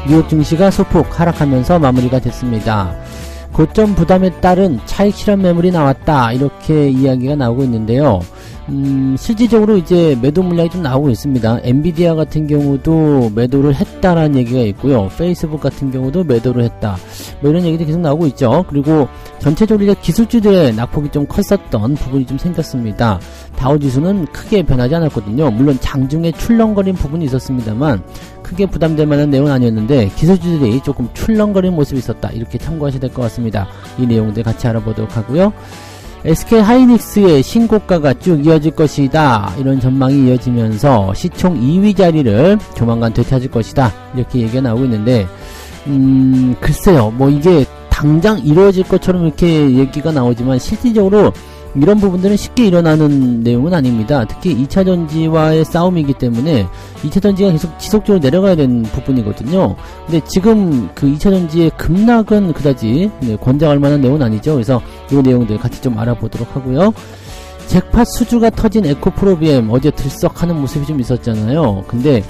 뉴욕 증시가 소폭 하락하면서 마무리가 됐습니다. 고점 부담에 따른 차익 실현 매물이 나왔다, 이렇게 이야기가 나오고 있는데요. 실질적으로 이제 매도 물량이 좀 나오고 있습니다. 엔비디아 같은 경우도 매도를 했다라는 얘기가 있고요. 페이스북 같은 경우도 매도를 했다, 뭐 이런 얘기도 계속 나오고 있죠. 그리고 전체적으로 이제 기술주들의 낙폭이 좀 컸었던 부분이 좀 생겼습니다. 다우지수는 크게 변하지 않았거든요. 물론 장중에 출렁거린 부분이 있었습니다만 크게 부담될 만한 내용은 아니었는데 기술주들이 조금 출렁거리는 모습이 있었다, 이렇게 참고하셔야 될 것 같습니다. 이 내용들 같이 알아보도록 하고요. SK 하이닉스의 신고가가 쭉 이어질 것이다, 이런 전망이 이어지면서 시총 2위 자리를 조만간 되찾을 것이다, 이렇게 얘기가 나오고 있는데 글쎄요, 뭐 이게 당장 이루어질 것처럼 이렇게 얘기가 나오지만 실질적으로 이런 부분들은 쉽게 일어나는 내용은 아닙니다. 특히 2차전지와의 싸움이기 때문에 2차전지가 계속 지속적으로 내려가야 되는 부분이거든요. 근데 지금 그 2차전지의 급락은 그다지 권장할 만한 내용은 아니죠. 그래서 이 내용들 같이 좀 알아보도록 하고요. 잭팟 수주가 터진 에코프로비엠 어제 들썩하는 모습이 좀 있었잖아요. 근데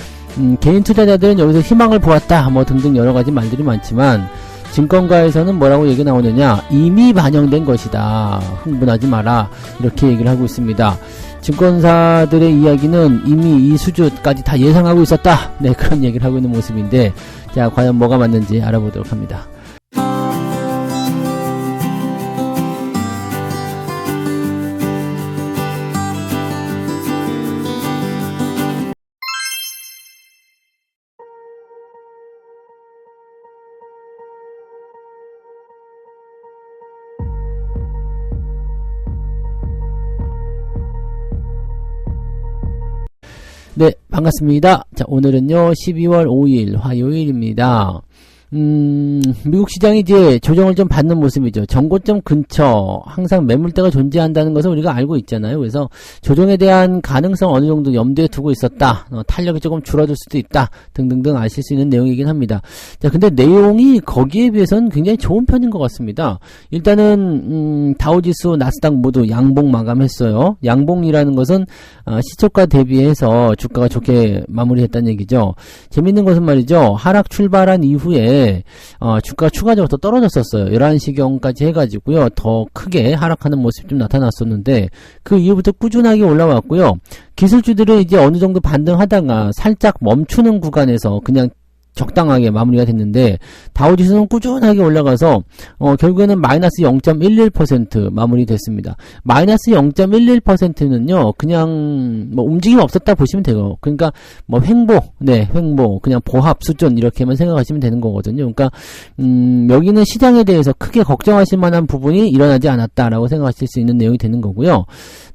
개인 투자자들은 여기서 희망을 보았다, 뭐 등등 여러가지 말들이 많지만 증권가에서는 뭐라고 얘기 나오느냐, 이미 반영된 것이다, 흥분하지 마라, 이렇게 얘기를 하고 있습니다. 증권사들의 이야기는 이미 이 수주까지 다 예상하고 있었다, 네, 그런 얘기를 하고 있는 모습인데, 자, 과연 뭐가 맞는지 알아보도록 합니다. 네, 반갑습니다. 자, 오늘은요 12월 5일 화요일입니다. 미국 시장이 이제 조정을 좀 받는 모습이죠. 정고점 근처 항상 매물대가 존재한다는 것을 우리가 알고 있잖아요. 그래서 조정에 대한 가능성 어느 정도 염두에 두고 있었다, 탄력이 조금 줄어들 수도 있다, 등등등 아실 수 있는 내용이긴 합니다. 자, 근데 내용이 거기에 비해서는 굉장히 좋은 편인 것 같습니다. 일단은 다우지수, 나스닥 모두 양봉 마감했어요. 양봉이라는 것은 시초가 대비해서 주가가 좋게 마무리했다는 얘기죠. 재밌는 것은 말이죠, 하락 출발한 이후에 주가가 추가적으로 더 떨어졌었어요. 11시경까지 해가지고요, 더 크게 하락하는 모습이 좀 나타났었는데 그 이후부터 꾸준하게 올라왔고요. 기술주들은 이제 어느 정도 반등하다가 살짝 멈추는 구간에서 그냥 적당하게 마무리가 됐는데 다우지수는 꾸준하게 올라가서 결국에는 마이너스 0.11% 마무리됐습니다. 마이너스 0.11%는요 그냥 뭐 움직임 없었다 보시면 돼요. 그러니까 뭐 횡보, 네, 횡보, 그냥 보합 수준 이렇게만 생각하시면 되는 거거든요. 그러니까 여기는 시장에 대해서 크게 걱정하실 만한 부분이 일어나지 않았다라고 생각하실 수 있는 내용이 되는 거고요.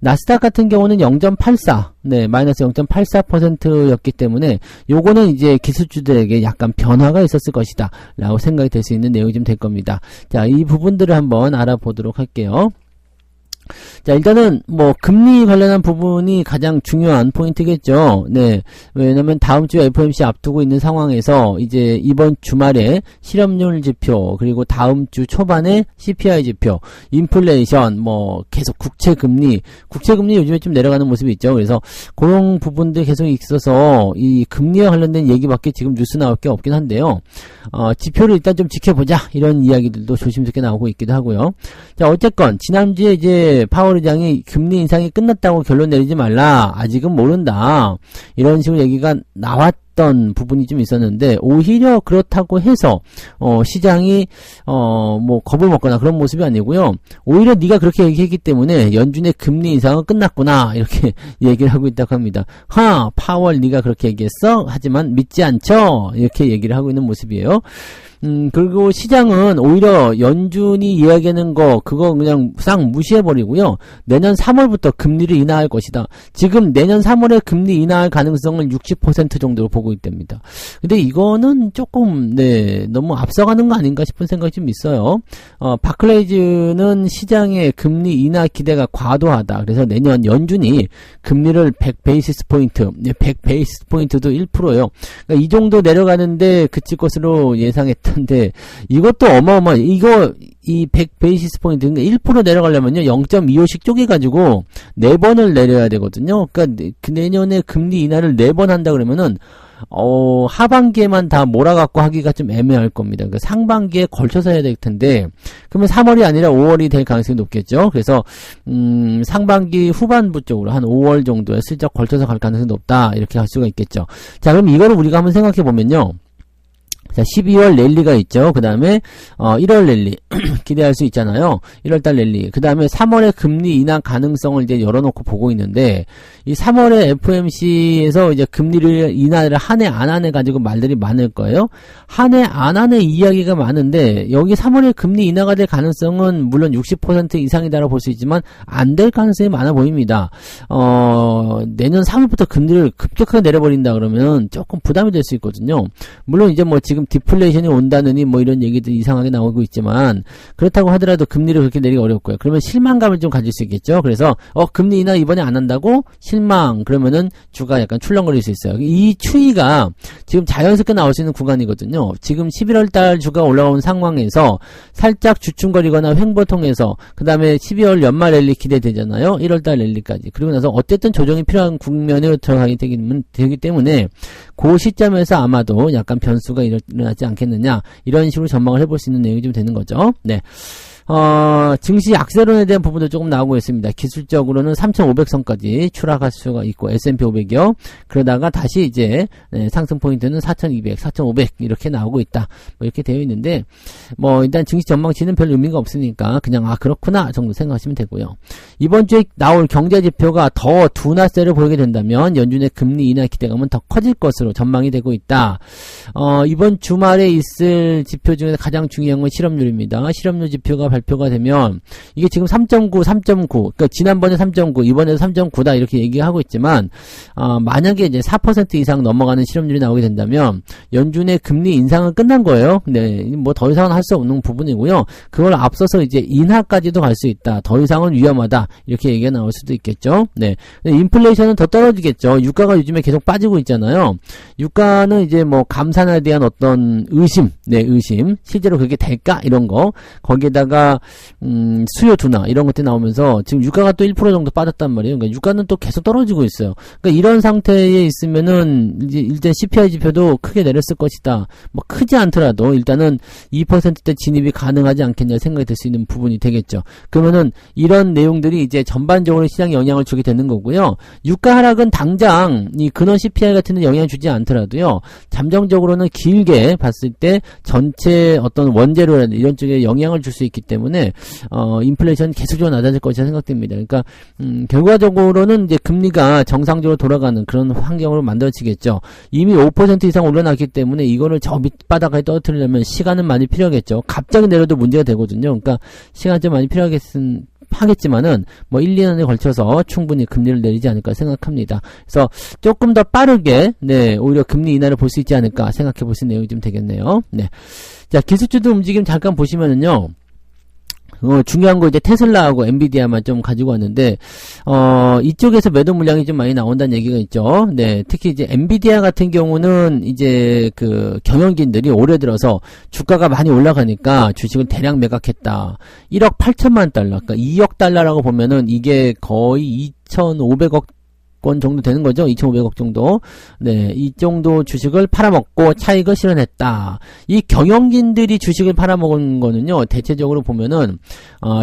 나스닥 같은 경우는 0.84, 네, 마이너스 0.84%였기 때문에 요거는 이제 기술주들에게 약간 변화가 있었을 것이다 라고 생각이 될 수 있는 내용이 좀 될 겁니다. 자, 이 부분들을 한번 알아보도록 할게요. 자, 일단은 뭐 금리 관련한 부분이 가장 중요한 포인트겠죠. 네, 왜냐면 다음 주에 FOMC 앞두고 있는 상황에서 이제 이번 주말에 실업률 지표, 그리고 다음 주 초반에 CPI 지표, 인플레이션, 뭐 계속 국채금리 요즘에 좀 내려가는 모습이 있죠. 그래서 그런 부분들 계속 있어서 이 금리와 관련된 얘기밖에 지금 뉴스 나올 게 없긴 한데요. 지표를 일단 좀 지켜보자, 이런 이야기들도 조심스럽게 나오고 있기도 하고요. 자, 어쨌건 지난주에 이제 파월 의장이 금리 인상이 끝났다고 결론 내리지 말라, 아직은 모른다, 이런 식으로 얘기가 나왔던 부분이 좀 있었는데 오히려 그렇다고 해서 시장이 뭐 겁을 먹거나 그런 모습이 아니고요. 오히려 네가 그렇게 얘기했기 때문에 연준의 금리 인상은 끝났구나, 이렇게 얘기를 하고 있다고 합니다. 파월 네가 그렇게 얘기했어? 하지만 믿지 않죠? 이렇게 얘기를 하고 있는 모습이에요. 그리고 시장은 오히려 연준이 이야기하는 거 그거 그냥 싹 무시해버리고요. 내년 3월부터 금리를 인하할 것이다. 지금 내년 3월에 금리 인하할 가능성을 60% 정도로 보고 있답니다. 근데 이거는 조금 너무 앞서가는 거 아닌가 싶은 생각이 좀 있어요. 바클레이즈는 시장의 금리 인하 기대가 과도하다. 그래서 내년 연준이 금리를 100베이시스 포인트, 100베이시스 포인트도 1%예요. 그러니까 이 정도 내려가는데 그칠 것으로 예상했다. 근데 이것도 어마어마, 이거 이 100 베이시스 포인트, 그러니까 1% 내려가려면요, 0.25씩 쪼개가지고 4번을 내려야 되거든요. 그러니까 내년에 금리 인하를 4번 한다 그러면은, 하반기에만 다 몰아갖고 하기가 좀 애매할 겁니다. 그러니까 상반기에 걸쳐서 해야 될 텐데, 그러면 3월이 아니라 5월이 될 가능성이 높겠죠. 그래서, 상반기 후반부 쪽으로 한 5월 정도에 슬쩍 걸쳐서 갈 가능성이 높다. 이렇게 할 수가 있겠죠. 자, 그럼 이거를 우리가 한번 생각해 보면요. 자, 12월 랠리가 있죠. 그 다음에, 1월 랠리. 기대할 수 있잖아요. 1월달 랠리. 그 다음에 3월에 금리 인하 가능성을 이제 열어놓고 보고 있는데, 이 3월에 FOMC에서 이제 금리를 인하를 한 해, 안 해 가지고 말들이 많을 거예요. 한 해, 안 해 이야기가 많은데, 여기 3월에 금리 인하가 될 가능성은 물론 60% 이상이다라고 볼 수 있지만, 안 될 가능성이 많아 보입니다. 내년 3월부터 금리를 급격하게 내려버린다 그러면 조금 부담이 될 수 있거든요. 물론 이제 뭐 지금 디플레이션이 온다느니 뭐 이런 얘기들이 이상하게 나오고 있지만 그렇다고 하더라도 금리를 그렇게 내리기 어렵고요. 그러면 실망감을 좀 가질 수 있겠죠. 그래서 금리 인하 이번에 안 한다고 실망 그러면은 주가 약간 출렁거릴 수 있어요. 이 추이가 지금 자연스럽게 나올 수 있는 구간이거든요. 지금 11월달 주가 올라온 상황에서 살짝 주춤거리거나 횡보통해서 그 다음에 12월 연말 랠리 기대되잖아요. 1월달 랠리까지. 그리고 나서 어쨌든 조정이 필요한 국면으로 들어가게 되기 때문에 그 시점에서 아마도 약간 변수가 일어나지 않겠느냐 이런 식으로 전망을 해볼 수 있는 내용이 좀 되는 거죠. 네. 증시 악세론에 대한 부분도 조금 나오고 있습니다. 기술적으로는 3,500선까지 추락할 수가 있고 S&P 500이요. 그러다가 다시 이제 상승 포인트는 4,200, 4,500 이렇게 나오고 있다. 뭐 이렇게 되어 있는데 뭐 일단 증시 전망치는 별 의미가 없으니까 그냥 그렇구나 정도 생각하시면 되고요. 이번 주에 나올 경제 지표가 더 둔화세를 보이게 된다면 연준의 금리 인하 기대감은 더 커질 것으로 전망이 되고 있다. 이번 주말에 있을 지표 중에서 가장 중요한 건 실업률입니다. 실업률 지표가 발표가 되면 이게 지금 3.9, 3.9 그러니까 지난번에 3.9 이번에도 3.9다 이렇게 얘기하고 있지만 만약에 이제 4% 이상 넘어가는 실업률이 나오게 된다면 연준의 금리 인상은 끝난 거예요. 네, 뭐 더 이상은 할 수 없는 부분이고요. 그걸 앞서서 이제 인하까지도 갈 수 있다. 더 이상은 위험하다. 이렇게 얘기가 나올 수도 있겠죠. 네. 인플레이션은 더 떨어지겠죠. 유가가 요즘에 계속 빠지고 있잖아요. 유가는 이제 뭐 감산에 대한 어떤 의심, 의심. 실제로 그게 될까? 이런 거. 거기에다가 수요 둔화 이런 것들이 나오면서 지금 유가가 또 1% 정도 빠졌단 말이에요. 그러니까 유가는 또 계속 떨어지고 있어요. 그러니까 이런 상태에 있으면은 이제 일단 CPI 지표도 크게 내렸을 것이다. 뭐 크지 않더라도 일단은 2%대 진입이 가능하지 않겠냐 생각이 들 수 있는 부분이 되겠죠. 그러면은 이런 내용들이 이제 전반적으로 시장에 영향을 주게 되는 거고요. 유가 하락은 당장 이 근원 CPI 같은 데 영향을 주지 않더라도요. 잠정적으로는 길게 봤을 때 전체 어떤 원재료라든지 이런 쪽에 영향을 줄 수 있기 때문에 인플레이션 계속적으로 낮아질 것이라 생각됩니다. 그러니까 결과적으로는 이제 금리가 정상적으로 돌아가는 그런 환경으로 만들어지겠죠. 이미 5% 이상 올라났기 때문에 이거를 저 밑바닥에 떨어뜨리려면 시간은 많이 필요하겠죠. 갑자기 내려도 문제가 되거든요. 그러니까 시간이 좀 많이 하겠지만은 뭐 1, 2년에 걸쳐서 충분히 금리를 내리지 않을까 생각합니다. 그래서 조금 더 빠르게 오히려 금리 인하를 볼 수 있지 않을까 생각해 볼 수 있는 내용이 좀 되겠네요. 네. 자, 기술주도 움직임 잠깐 보시면은요. 중요한 거 이제 테슬라하고 엔비디아만 좀 가지고 왔는데, 이쪽에서 매도 물량이 좀 많이 나온다는 얘기가 있죠. 네. 특히 이제 엔비디아 같은 경우는 이제 경영진들이 올해 들어서 주가가 많이 올라가니까 주식을 대량 매각했다. 1억 8천만 달러. 그러니까 2억 달러라고 보면은 이게 거의 2,500억 건 정도 되는 거죠. 2,500억 정도. 네, 이 정도 주식을 팔아먹고 차익을 실현했다. 이 경영진들이 주식을 팔아먹은 거는요, 대체적으로 보면은,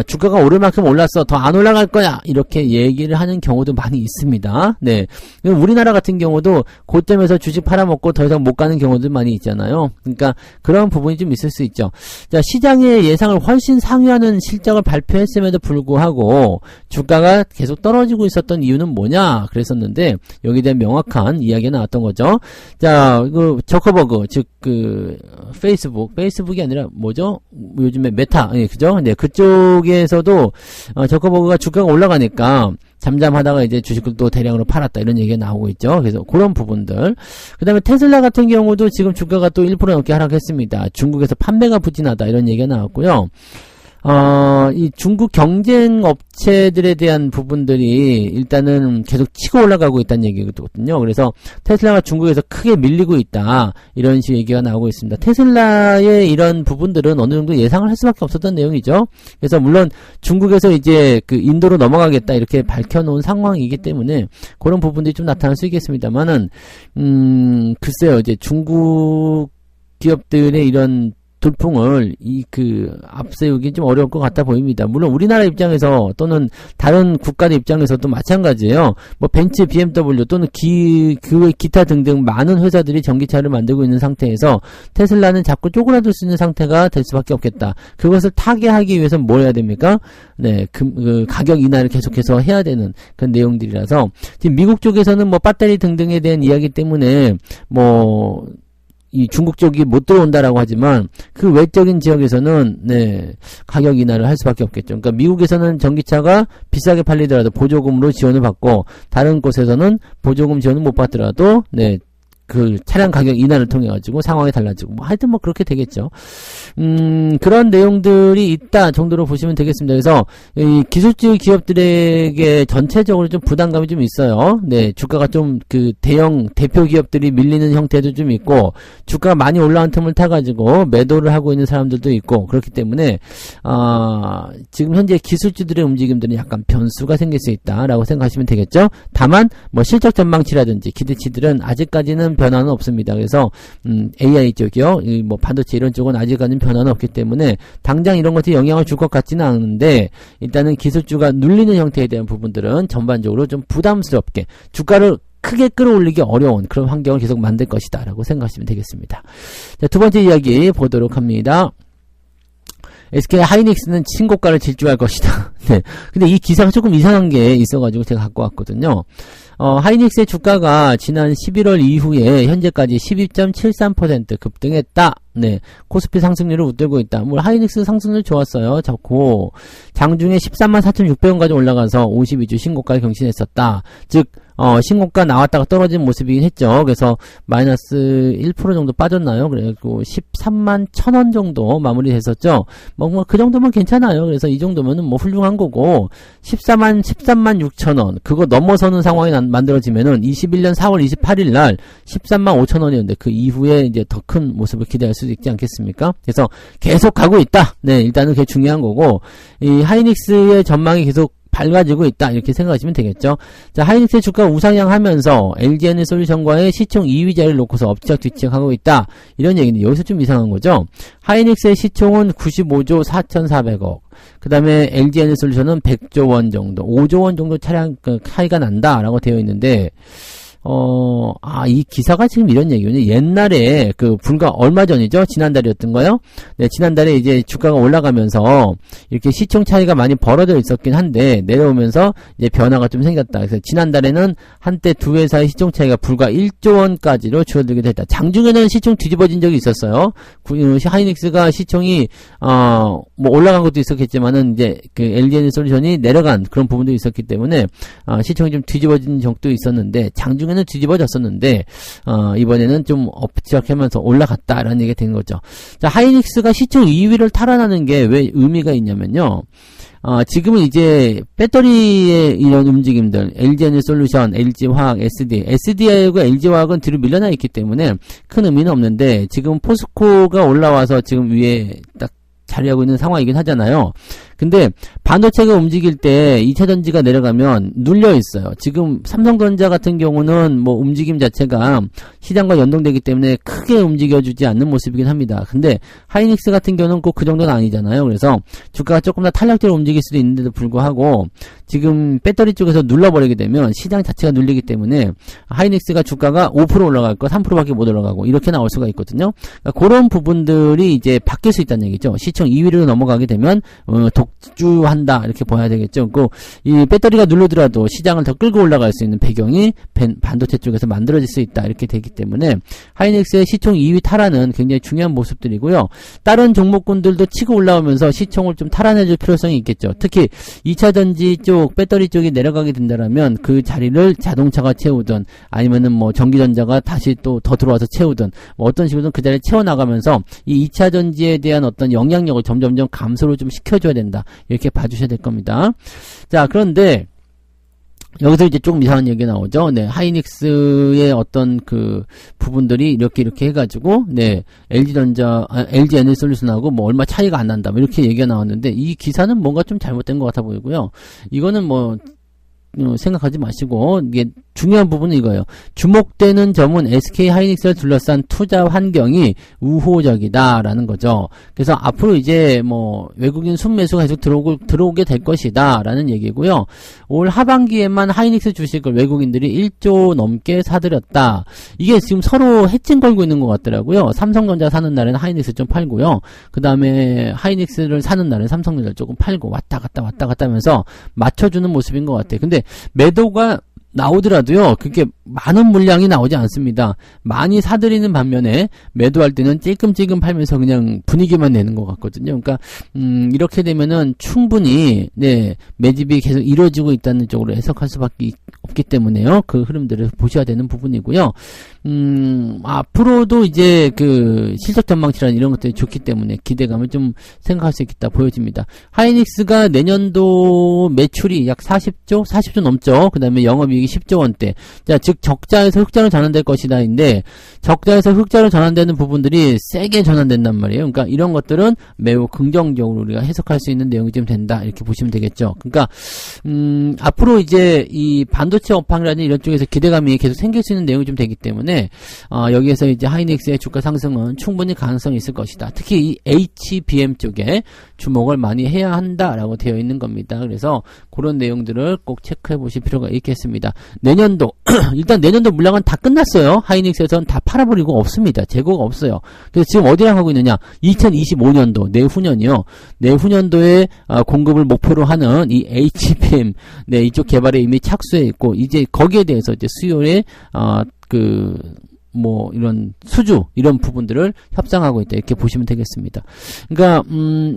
주가가 오를 만큼 올랐어. 더 안 올라갈 거야. 이렇게 얘기를 하는 경우도 많이 있습니다. 네. 우리나라 같은 경우도 고점에서 주식 팔아먹고 더 이상 못 가는 경우도 많이 있잖아요. 그러니까 그런 부분이 좀 있을 수 있죠. 자, 시장의 예상을 훨씬 상회하는 실적을 발표했음에도 불구하고 주가가 계속 떨어지고 있었던 이유는 뭐냐? 그랬었는데 여기에 대한 명확한 이야기가 나왔던 거죠. 자, 저커버그 즉 페이스북이 아니라 뭐죠? 요즘에 메타, 그죠? 네, 그쪽에서도 저커버그가 주가가 올라가니까 잠잠하다가 이제 주식을 또 대량으로 팔았다 이런 얘기가 나오고 있죠. 그래서 그런 부분들. 그 다음에 테슬라 같은 경우도 지금 주가가 또 1% 넘게 하락했습니다. 중국에서 판매가 부진하다 이런 얘기가 나왔고요. 이 중국 경쟁 업체들에 대한 부분들이 일단은 계속 치고 올라가고 있다는 얘기거든요. 그래서 테슬라가 중국에서 크게 밀리고 있다. 이런 식의 얘기가 나오고 있습니다. 테슬라의 이런 부분들은 어느 정도 예상을 할 수밖에 없었던 내용이죠. 그래서 물론 중국에서 이제 그 인도로 넘어가겠다 이렇게 밝혀놓은 상황이기 때문에 그런 부분들이 좀 나타날 수 있겠습니다만은, 글쎄요, 이제 중국 기업들의 이런 돌풍을 앞세우기 좀 어려울 것 같아 보입니다. 물론 우리나라 입장에서 또는 다른 국가의 입장에서도 마찬가지예요. 뭐 벤츠, BMW 또는 그 외 기타 등등 많은 회사들이 전기차를 만들고 있는 상태에서 테슬라는 자꾸 쪼그라들 수 있는 상태가 될 수밖에 없겠다. 그것을 타개하기 위해서는 뭘 해야 됩니까? 네, 가격 인하를 계속해서 해야 되는 그런 내용들이라서 지금 미국 쪽에서는 뭐 배터리 등등에 대한 이야기 때문에 이 중국 쪽이 못 들어온다라고 하지만 그 외적인 지역에서는 가격 인하를 할 수밖에 없겠죠. 그러니까 미국에서는 전기차가 비싸게 팔리더라도 보조금으로 지원을 받고 다른 곳에서는 보조금 지원을 못 받더라도 그 차량 가격 인하를 통해 가지고 상황이 달라지고 하여튼 그렇게 되겠죠. 그런 내용들이 있다 정도로 보시면 되겠습니다. 그래서 이 기술주 기업들에게 전체적으로 좀 부담감이 좀 있어요. 주가가 좀 대형 대표 기업들이 밀리는 형태도 좀 있고 주가가 많이 올라간 틈을 타 가지고 매도를 하고 있는 사람들도 있고 그렇기 때문에 지금 현재 기술주들의 움직임들은 약간 변수가 생길 수 있다라고 생각하시면 되겠죠. 다만 실적 전망치라든지 기대치들은 아직까지는 변화는 없습니다. 그래서 AI 쪽이요, 반도체 이런 쪽은 아직까지는 변화는 없기 때문에 당장 이런 것들이 영향을 줄 것 같지는 않은데 일단은 기술주가 눌리는 형태에 대한 부분들은 전반적으로 좀 부담스럽게 주가를 크게 끌어올리기 어려운 그런 환경을 계속 만들 것이다 라고 생각하시면 되겠습니다. 자, 두 번째 이야기 보도록 합니다. SK 하이닉스는 신고가를 질주할 것이다. 근데 이 기사가 조금 이상한 게 있어가지고 제가 갖고 왔거든요. 하이닉스의 주가가 지난 11월 이후에 현재까지 12.73% 급등했다. 코스피 상승률을 웃돌고 있다. 하이닉스 상승률 좋았어요. 좋고 장중에 134,600원까지 올라가서 52주 신고가를 경신했었다. 즉 신고가 나왔다가 떨어진 모습이긴 했죠. 그래서 마이너스 1% 정도 빠졌나요? 그래갖고 13만 1,000원 정도 마무리됐었죠. 그 정도면 괜찮아요. 그래서 이 정도면은 훌륭한 거고 13만 6,000원 그거 넘어서는 상황이 만들어지면은 21년 4월 28일 날 13만 5,000원이었는데 그 이후에 이제 더 큰 모습을 기대할 수도 있지 않겠습니까? 그래서 계속 가고 있다. 일단은 그게 중요한 거고 이 하이닉스의 전망이 계속 밝아지고 있다 이렇게 생각하시면 되겠죠. 자, 하이닉스의 주가 우상향하면서 LG에너솔루션과의 시총 2위 자리를 놓고서 엎치락뒤치락하고 있다 이런 얘기인데 여기서 좀 이상한 거죠. 하이닉스의 시총은 95조 4,400억 그 다음에 LG에너솔루션은 100조 원 정도 5조 원 정도 차이가 난다라고 되어 있는데 이 기사가 지금 이런 얘기군요. 옛날에 불과 얼마 전이죠? 지난달이었던가요? 지난달에 이제 주가가 올라가면서 이렇게 시총 차이가 많이 벌어져 있었긴 한데 내려오면서 이제 변화가 좀 생겼다. 그래서 지난달에는 한때 두 회사의 시총 차이가 불과 1조 원까지로 줄어들기도 했다. 장중에는 시총 뒤집어진 적이 있었어요. 하이닉스가 시총이 올라간 것도 있었겠지만은 이제 LG에너솔루션이 내려간 그런 부분도 있었기 때문에 시총이 좀 뒤집어진 적도 있었는데 장중에는 뒤집어졌었는데 이번에는 좀 엎치락하면서 올라갔다라는 얘기가 된 거죠. 자, 하이닉스가 시총 2위를 탈환하는 게 왜 의미가 있냐면요. 지금은 이제 배터리의 이런 움직임들, LG에너솔루션, LG화학, SDI하고 LG화학은 뒤로 밀려나 있기 때문에 큰 의미는 없는데 지금 포스코가 올라와서 지금 위에 딱 자리하고 있는 상황이긴 하잖아요. 근데 반도체가 움직일 때 2차전지가 내려가면 눌려 있어요. 지금 삼성전자 같은 경우는 움직임 자체가 시장과 연동되기 때문에 크게 움직여주지 않는 모습이긴 합니다. 근데 하이닉스 같은 경우는 꼭 그 정도는 아니잖아요. 그래서 주가가 조금 더 탄력적으로 움직일 수도 있는데도 불구하고 지금 배터리 쪽에서 눌러버리게 되면 시장 자체가 눌리기 때문에 하이닉스가 주가가 5% 올라갈 거 3%밖에 못 올라가고 이렇게 나올 수가 있거든요. 그러니까 그런 부분들이 이제 바뀔 수 있다는 얘기죠. 시총 2위로 넘어가게 되면 격주한다 이렇게 봐야 되겠죠. 그 이 배터리가 눌러더라도 시장을 더 끌고 올라갈 수 있는 배경이 반도체 쪽에서 만들어질 수 있다 이렇게 되기 때문에 하이닉스의 시총 2위 탈환은 굉장히 중요한 모습들이고요. 다른 종목군들도 치고 올라오면서 시총을 좀 탈환해줄 필요성이 있겠죠. 특히 2차전지 쪽 배터리 쪽이 내려가게 된다라면 그 자리를 자동차가 채우든 아니면은 뭐 전기전자가 다시 또 더 들어와서 채우든 뭐 어떤 식으로든 그 자리를 채워나가면서 이 2차전지에 대한 어떤 영향력을 점점점 감소를 좀 시켜줘야 된다 이렇게 봐주셔야 될 겁니다. 자, 그런데 여기서 이제 조금 이상한 얘기가 나오죠. 네, 하이닉스의 어떤 그 부분들이 이렇게 해가지고, 네, LG 에너지솔루션하고 뭐 얼마 차이가 안 난다. 뭐 이렇게 얘기가 나왔는데, 이 기사는 뭔가 좀 잘못된 것 같아 보이고요. 이거는 뭐, 생각하지 마시고, 이게 중요한 부분은 이거예요. 주목되는 점은 SK 하이닉스를 둘러싼 투자 환경이 우호적이다라는 거죠. 그래서 앞으로 이제 뭐 외국인 순매수가 계속 들어오게 될 것이다라는 얘기고요. 올 하반기에만 하이닉스 주식을 외국인들이 1조 넘게 사들였다. 이게 지금 서로 해칭 걸고 있는 것 같더라고요. 삼성전자 사는 날에는 하이닉스 좀 팔고요. 그 다음에 하이닉스를 사는 날에는 삼성전자 조금 팔고 왔다 갔다 하면서 맞춰주는 모습인 것 같아요. 근데 매도가 나오더라도요, 그렇게 많은 물량이 나오지 않습니다. 많이 사들이는 반면에 매도할 때는 찔끔찔끔 팔면서 그냥 분위기만 내는 것 같거든요. 그러니까 이렇게 되면은 충분히 네, 매집이 계속 이루어지고 있다는 쪽으로 해석할 수밖에 없기 때문에요. 그 흐름들을 보셔야 되는 부분이고요. 앞으로도 이제 그 실적 전망치라는 이런 것들이 좋기 때문에 기대감을 좀 생각할 수 있겠다 보여집니다. 하이닉스가 내년도 매출이 약 40조 넘죠. 그 다음에 영업이익이 10조 원대. 자, 즉 적자에서 흑자로 전환될 것이다인데 적자에서 흑자로 전환되는 부분들이 세게 전환된단 말이에요. 그러니까 이런 것들은 매우 긍정적으로 우리가 해석할 수 있는 내용이 좀 된다 이렇게 보시면 되겠죠. 그러니까 앞으로 이제 이 반도체 업황이라든지 이런 쪽에서 기대감이 계속 생길 수 있는 내용이 좀 되기 때문에 여기에서 이제 하이닉스의 주가 상승은 충분히 가능성이 있을 것이다. 특히 이 HBM 쪽에 주목을 많이 해야 한다라고 되어 있는 겁니다. 그래서 그런 내용들을 꼭 체크해 보실 필요가 있겠습니다. 내년도 일단 내년도 물량은 다 끝났어요. 하이닉스에서는 다 팔아버리고 없습니다. 재고가 없어요. 그래서 지금 어디랑 하고 있느냐? 2025년도 내후년이요. 내후년도에 공급을 목표로 하는 이 HBM 네, 이쪽 개발에 이미 착수해 있고 이제 거기에 대해서 이제 수요에 뭐 이런 수주 이런 부분들을 협상하고 있다 이렇게 보시면 되겠습니다. 그러니까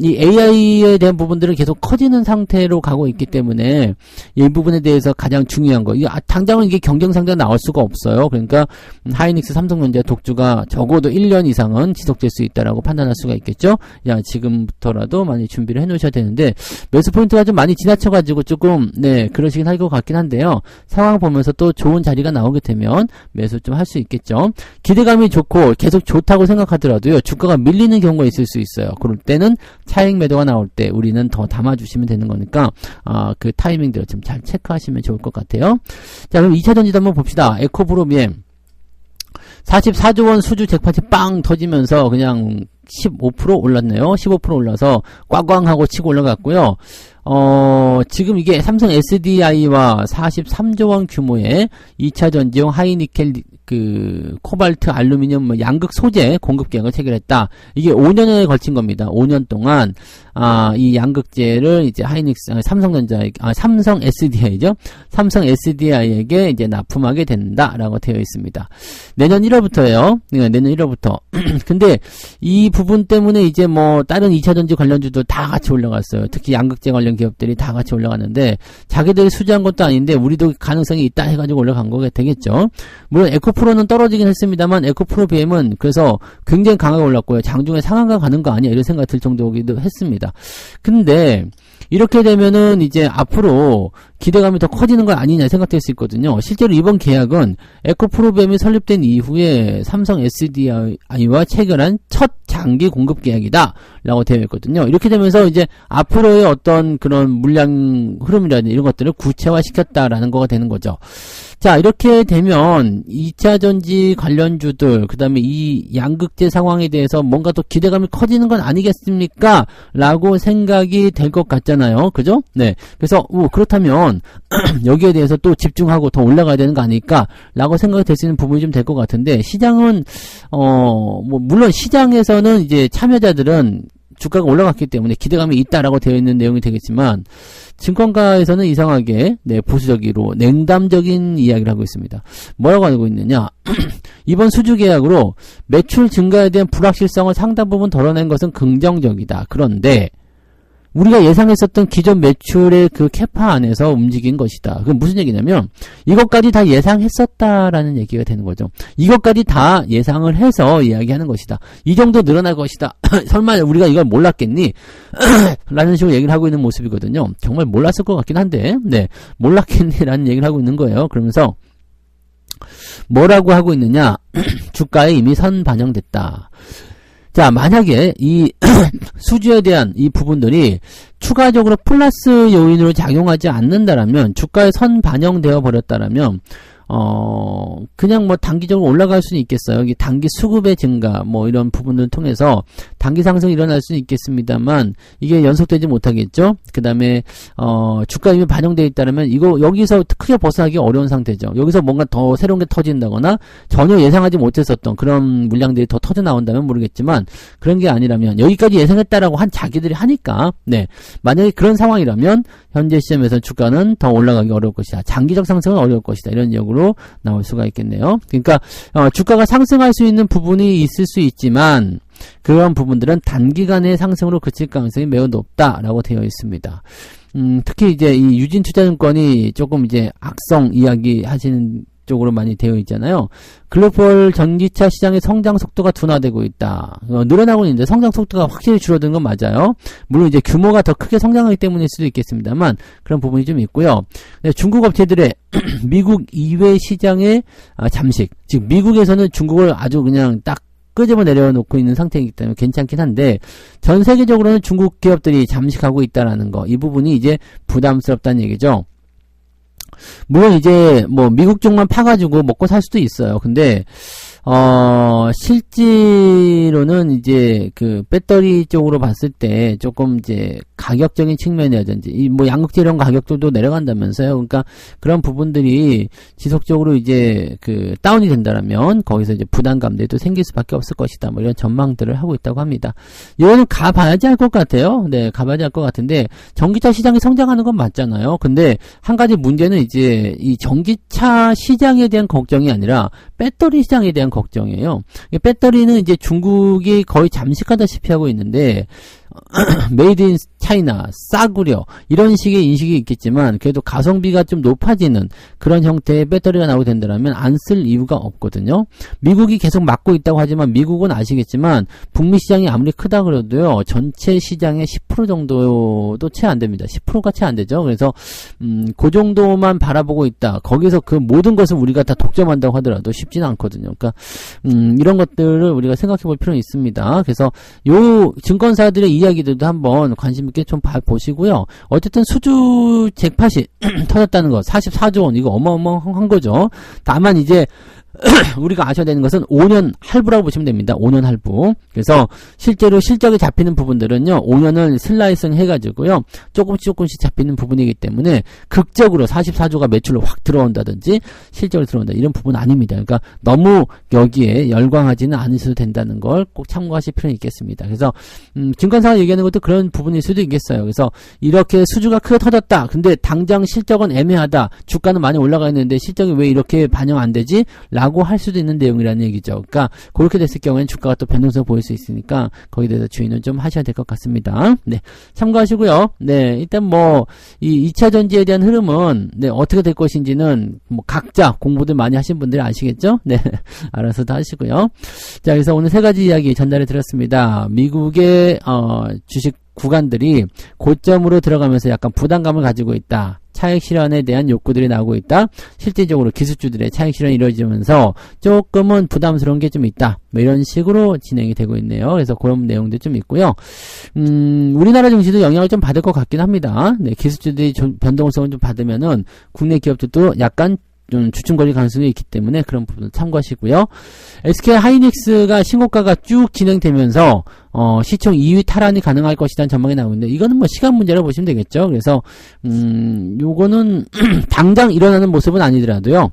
이 AI에 대한 부분들은 계속 커지는 상태로 가고 있기 때문에 이 부분에 대해서 가장 중요한 거 당장은 이게 경쟁상자 나올 수가 없어요. 그러니까 하이닉스 삼성전자 독주가 적어도 1년 이상은 지속될 수 있다라고 판단할 수가 있겠죠. 야, 지금부터라도 많이 준비를 해 놓으셔야 되는데 매수 포인트가 좀 많이 지나쳐가지고 조금 네 그러시긴 할 것 같긴 한데요. 상황 보면서 또 좋은 자리가 나오게 되면 매수 좀 할 수 있겠죠. 기대감이 좋고 계속 좋다고 생각하더라도요. 주가가 밀리는 경우가 있을 수 있어요. 그럴 때는 차익 매도가 나올 때 우리는 더 담아주시면 되는 거니까 그 타이밍들을 좀 잘 체크하시면 좋을 것 같아요. 자, 그럼 2차전지도 한번 봅시다. 에코프로비엠 44조 원 수주 잭팟이 빵 터지면서 그냥 15% 올랐네요. 15% 올라서 꽝꽝하고 치고 올라갔고요. 지금 이게 삼성 SDI와 43조 원 규모의 2차 전지용 하이니켈 코발트 알루미늄 양극 소재 공급 계약을 체결했다. 이게 5년에 걸친 겁니다. 5년 동안 이 양극재를 이제 삼성 SDI죠. 삼성 SDI에게 이제 납품하게 된다라고 되어 있습니다. 내년 1월부터예요. 내년 1월부터. 근데 이 부분 때문에 이제 뭐 다른 2차 전지 관련주도 다 같이 올라갔어요. 특히 양극재 관련 기업들이 다 같이 올라갔는데 자기들이 수주한 것도 아닌데 우리도 가능성이 있다 해가지고 올라간 거가 되겠죠. 물론 에코프로는 떨어지긴 했습니다만 에코프로 BM은 그래서 굉장히 강하게 올랐고요. 장중에 상한가 가는 거 아니야 이런 생각 들 정도이기도 했습니다. 근데 이렇게 되면은 이제 앞으로 기대감이 더 커지는 거 아니냐 생각될 수 있거든요. 실제로 이번 계약은 에코프로비엠이 설립된 이후에 삼성 SDI와 체결한 첫 장기 공급 계약이다 라고 되어 있거든요. 이렇게 되면서 이제 앞으로의 어떤 그런 물량 흐름이라든지 이런 것들을 구체화시켰다라는 거가 되는 거죠. 자, 이렇게 되면 2차 전지 관련주들 그다음에 이 양극재 상황에 대해서 뭔가 더 기대감이 커지는 건 아니겠습니까? 라고 생각이 될 것 같잖아요. 그죠? 네. 그래서 그렇다면 여기에 대해서 또 집중하고 더 올라가야 되는 거 아닐까? 라고 생각이 될 수 있는 부분이 좀 될 것 같은데 시장은 물론 시장에서는 이제 참여자들은 주가가 올라갔기 때문에 기대감이 있다라고 되어 있는 내용이 되겠지만 증권가에서는 이상하게 보수적이로 냉담적인 이야기를 하고 있습니다. 뭐라고 하고 있느냐? 이번 수주 계약으로 매출 증가에 대한 불확실성을 상당 부분 덜어낸 것은 긍정적이다. 그런데 우리가 예상했었던 기존 매출의 그 캐파 안에서 움직인 것이다. 그건 무슨 얘기냐면 이것까지 다 예상했었다라는 얘기가 되는 거죠. 이것까지 다 예상을 해서 이야기하는 것이다. 이 정도 늘어날 것이다. 설마 우리가 이걸 몰랐겠니? 라는 식으로 얘기를 하고 있는 모습이거든요. 정말 몰랐을 것 같긴 한데 몰랐겠니? 라는 얘기를 하고 있는 거예요. 그러면서 뭐라고 하고 있느냐? 주가에 이미 선반영됐다. 자, 만약에 이 수주에 대한 이 부분들이 추가적으로 플러스 요인으로 작용하지 않는다라면, 주가에 선반영되어 버렸다라면, 그냥 뭐 단기적으로 올라갈 수는 있겠어요. 여기 단기 수급의 증가, 뭐 이런 부분을 통해서 단기 상승이 일어날 수는 있겠습니다만, 이게 연속되지 못하겠죠? 그 다음에, 주가 이미 반영되어 있다면, 여기서 크게 벗어나기 어려운 상태죠. 여기서 뭔가 더 새로운 게 터진다거나, 전혀 예상하지 못했었던 그런 물량들이 더 터져 나온다면 모르겠지만, 그런 게 아니라면, 여기까지 예상했다라고 자기들이 하니까, 만약에 그런 상황이라면, 현재 시점에서 주가는 더 올라가기 어려울 것이다. 장기적 상승은 어려울 것이다. 이런 역으로 나올 수가 있겠네요. 그러니까 주가가 상승할 수 있는 부분이 있을 수 있지만 그런 부분들은 단기간의 상승으로 그칠 가능성이 매우 높다라고 되어 있습니다. 특히 이제 이 유진투자증권이 조금 이제 악성 이야기 하시는 쪽으로 많이 되어 있잖아요. 글로벌 전기차 시장의 성장 속도가 둔화되고 있다. 늘어나고 있는데 성장 속도가 확실히 줄어든 건 맞아요. 물론 이제 규모가 더 크게 성장하기 때문일 수도 있겠습니다만 그런 부분이 좀 있고요. 중국 업체들의 미국 이외 시장의 잠식, 즉 미국에서는 중국을 아주 그냥 딱 끄집어 내려놓고 있는 상태이기 때문에 괜찮긴 한데 전 세계적으로는 중국 기업들이 잠식하고 있다라는 거, 이 부분이 이제 부담스럽다는 얘기죠. 물론 이제 뭐 미국 쪽만 파가지고 먹고 살 수도 있어요. 근데 실제로는 이제 그 배터리 쪽으로 봤을 때 조금 이제 가격적인 측면이라든지 이 뭐 양극재 이런 가격들도 내려간다면서요. 그러니까 그런 부분들이 지속적으로 이제 그 다운이 된다라면 거기서 이제 부담감들도 생길 수밖에 없을 것이다. 뭐 이런 전망들을 하고 있다고 합니다. 이거는 가봐야지 알 것 같아요. 가봐야지 알 것 같은데 전기차 시장이 성장하는 건 맞잖아요. 근데 한 가지 문제는 이제 이 전기차 시장에 대한 걱정이 아니라 배터리 시장에 대한 걱정이에요. 배터리는 이제 중국이 거의 잠식하다시피 하고 있는데 메이드 인 차이나, 싸구려 이런 식의 인식이 있겠지만 그래도 가성비가 좀 높아지는 그런 형태의 배터리가 나오게 된다면 안 쓸 이유가 없거든요. 미국이 계속 막고 있다고 하지만 미국은 아시겠지만 북미 시장이 아무리 크다 그래도요 전체 시장의 10% 정도도 채 안 됩니다. 10%가 채 안 되죠. 그래서 그 정도만 바라보고 있다. 거기서 그 모든 것을 우리가 다 독점한다고 하더라도 쉽지는 않거든요. 그러니까 이런 것들을 우리가 생각해 볼 필요는 있습니다. 그래서 요 증권사들의 이야기들도 한번 관심 있게 좀 보시고요. 어쨌든 수주 잭팟이 터졌다는 거 44조 원, 이거 어마어마한 거죠. 다만 이제 우리가 아셔야 되는 것은 5년 할부라고 보시면 됩니다. 5년 할부. 그래서 실제로 실적이 잡히는 부분들은요 5년을 슬라이싱 해가지고요 조금씩 잡히는 부분이기 때문에 극적으로 44조가 매출로 확 들어온다든지 실적으로 들어온다 이런 부분 아닙니다. 그러니까 너무 여기에 열광하지는 않으셔도 된다는 걸 꼭 참고하실 필요는 있겠습니다. 그래서 증권사가 얘기하는 것도 그런 부분일 수도 있겠어요. 그래서 이렇게 수주가 크게 터졌다. 근데 당장 실적은 애매하다. 주가는 많이 올라가 있는데 실적이 왜 이렇게 반영 안 되지? 라고 할 수도 있는 내용이라는 얘기죠. 그러니까 그렇게 됐을 경우에는 주가가 또 변동성을 보일 수 있으니까 거기에 대해서 주의는 좀 하셔야 될 것 같습니다. 참고하시고요. 일단 뭐 이 2차 전지에 대한 흐름은 어떻게 될 것인지는 뭐 각자 공부들 많이 하신 분들이 아시겠죠? 알아서 다 하시고요. 자, 그래서 오늘 세 가지 이야기 전달해 드렸습니다. 미국의 주식 구간들이 고점으로 들어가면서 약간 부담감을 가지고 있다. 차익 실현에 대한 욕구들이 나오고 있다. 실질적으로 기술주들의 차익 실현이 이루어지면서 조금은 부담스러운 게 좀 있다. 뭐 이런 식으로 진행이 되고 있네요. 그래서 그런 내용도 좀 있고요. 우리나라 증시도 영향을 좀 받을 것 같긴 합니다. 기술주들이 좀 변동성을 좀 받으면은 국내 기업들도 약간 좀 주춤거릴 가능성이 있기 때문에 그런 부분을 참고하시고요. SK 하이닉스가 신고가가 쭉 진행되면서 시총 2위 탈환이 가능할 것이라는 전망이 나오는데 이거는 뭐 시간 문제라고 보시면 되겠죠. 그래서 요거는 당장 일어나는 모습은 아니더라도요.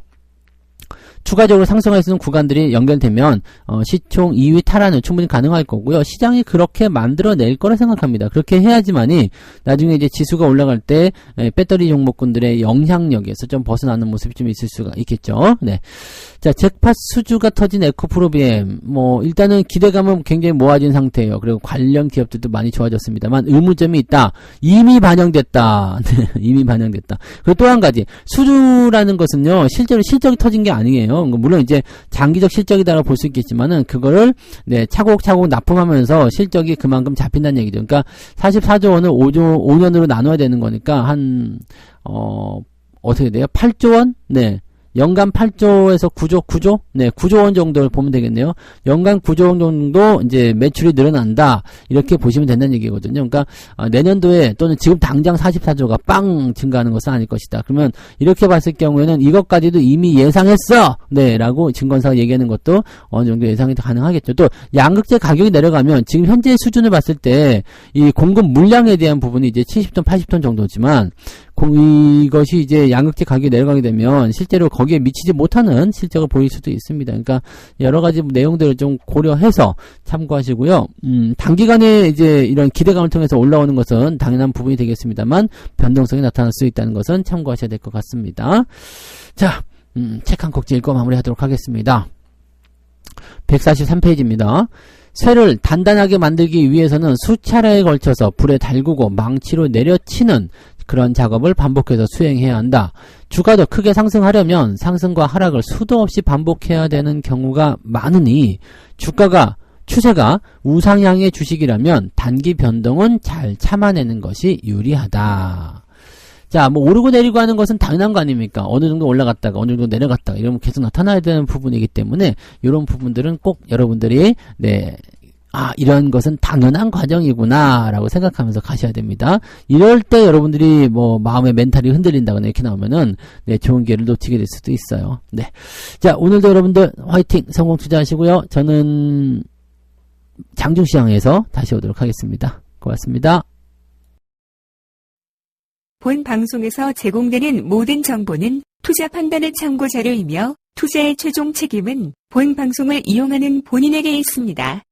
추가적으로 상승할 수 있는 구간들이 연결되면 시총 2위 탈환은 충분히 가능할 거고요. 시장이 그렇게 만들어낼 거라 생각합니다. 그렇게 해야지만이 나중에 이제 지수가 올라갈 때 배터리 종목군들의 영향력에서 좀 벗어나는 모습이 좀 있을 수가 있겠죠. 네. 자, 잭팟 수주가 터진 에코프로비엠. 일단은 기대감은 굉장히 모아진 상태예요. 그리고 관련 기업들도 많이 좋아졌습니다만 의문점이 있다. 이미 반영됐다. 네, 이미 반영됐다. 그리고 또 한 가지. 수주라는 것은요, 실제로 실적이 터진 게 아니에요. 물론 이제 장기적 실적이다라고 볼 수 있겠지만은 그거를 네, 차곡차곡 납품하면서 실적이 그만큼 잡힌다는 얘기죠. 그러니까 44조 원을 5년으로 나눠야 되는 거니까 어떻게 돼요? 8조 원? 네. 연간 8조에서 9조? 네, 9조 원 정도를 보면 되겠네요. 연간 9조 원 정도 이제 매출이 늘어난다. 이렇게 보시면 된다는 얘기거든요. 그러니까 내년도에 또는 지금 당장 44조가 빵 증가하는 것은 아닐 것이다. 그러면 이렇게 봤을 경우에는 이것까지도 이미 예상했어! 네, 라고 증권사가 얘기하는 것도 어느 정도 예상이 가능하겠죠. 또 양극재 가격이 내려가면 지금 현재 수준을 봤을 때 이 공급 물량에 대한 부분이 이제 70톤, 80톤 정도지만 이것이 이제 양극재 가격이 내려가게 되면 실제로 거기에 미치지 못하는 실적을 보일 수도 있습니다. 그러니까 여러 가지 내용들을 좀 고려해서 참고하시고요. 단기간에 이제 이런 기대감을 통해서 올라오는 것은 당연한 부분이 되겠습니다만 변동성이 나타날 수 있다는 것은 참고하셔야 될 것 같습니다. 자, 책 한 꼭지 읽고 마무리하도록 하겠습니다. 143페이지입니다. 쇠를 단단하게 만들기 위해서는 수차례에 걸쳐서 불에 달구고 망치로 내려치는 그런 작업을 반복해서 수행해야 한다. 주가 더 크게 상승하려면 상승과 하락을 수도 없이 반복해야 되는 경우가 많으니 추세가 우상향의 주식이라면 단기 변동은 잘 참아내는 것이 유리하다. 자, 오르고 내리고 하는 것은 당연한 거 아닙니까? 어느 정도 올라갔다가 어느 정도 내려갔다가 이러면 계속 나타나야 되는 부분이기 때문에 이런 부분들은 꼭 여러분들이 이런 것은 당연한 과정이구나 라고 생각하면서 가셔야 됩니다. 이럴 때 여러분들이 마음의 멘탈이 흔들린다거나 이렇게 나오면은 좋은 기회를 놓치게 될 수도 있어요. 네. 자, 오늘도 여러분들 화이팅 성공 투자하시고요. 저는 장중시장에서 다시 오도록 하겠습니다. 고맙습니다. 본 방송에서 제공되는 모든 정보는 투자 판단의 참고 자료이며 투자의 최종 책임은 본 방송을 이용하는 본인에게 있습니다.